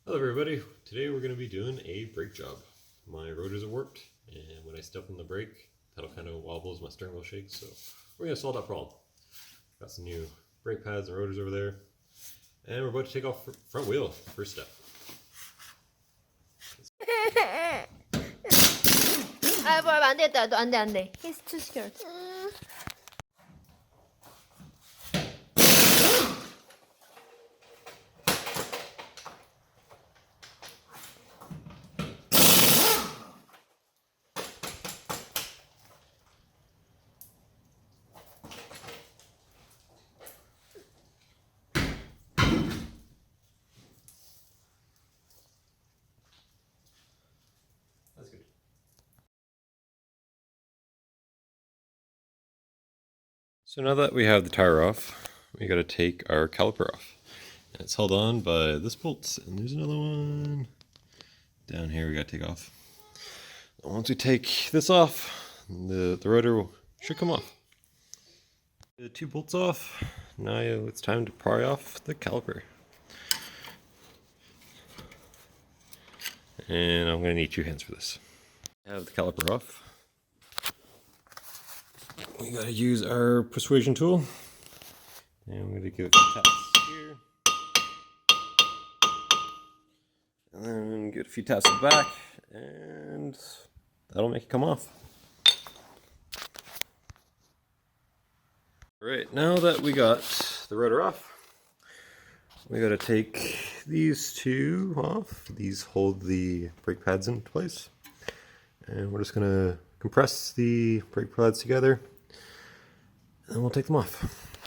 Hello everybody, today we're going to be doing a brake job. My rotors are warped, and when I step on the brake, that'll kind of wobbles, my steering wheel shakes, so we're going to solve that problem. Got some new brake pads and rotors over there, and we're about to take off front wheel, first step. 안 돼. He's too scared. That's good. So now that we have the tire off, we got to take our caliper off. And it's held on by this bolt, and there's another one down here we got to take off. And once we take this off, the rotor should come off. The two bolts off, now it's time to pry off the caliper. And I'm going to need 2 hands for this. I have the caliper off. We got to use our persuasion tool. And I'm going to give it a tap here. And then give it a few taps on the back. And that'll make it come off. Alright, now that we got the rotor off, we got to take these two off. These hold the brake pads in place. And we're just going to compress the brake pads together, and we'll take them off.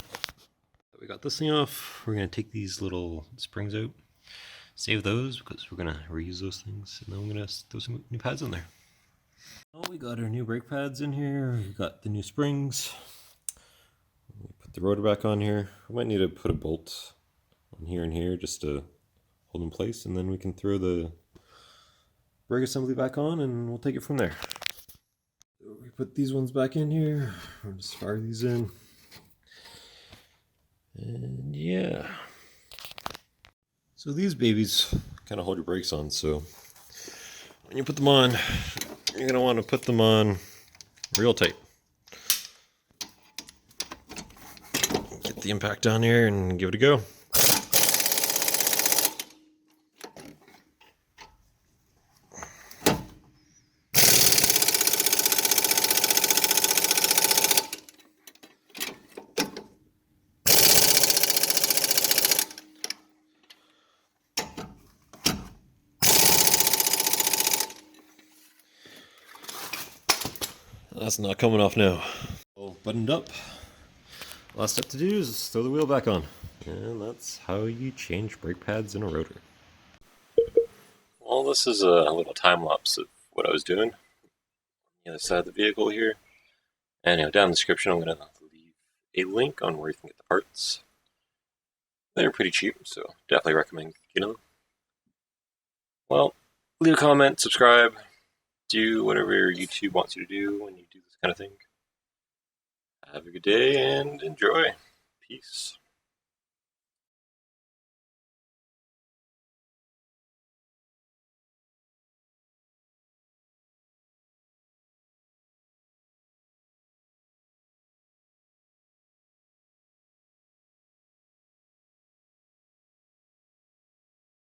We got this thing off. We're going to take these little springs out, save those because we're going to reuse those things, and then we're going to throw some new pads in there. Oh, we got our new brake pads in here. We got the new springs. Put the rotor back on here. We might need to put a bolt on here and here just to hold in place, and then we can throw the brake assembly back on and we'll take it from there. So we put these ones back in here. I'll just fire these in. And yeah. So these babies kind of hold your brakes on, so when you put them on, you're going to want to put them on real tight. Get the impact down here and give it a go. That's not coming off now. All buttoned up. Last step to do is throw the wheel back on. And that's how you change brake pads in a rotor. Well, this is a little time lapse of what I was doing on the other side of the vehicle here. And down in the description I'm going to leave a link on where you can get the parts. They're pretty cheap, so definitely recommend getting them. Well, leave a comment, subscribe, do whatever YouTube wants you to do when you do this kind of thing. Have a good day and enjoy. Peace.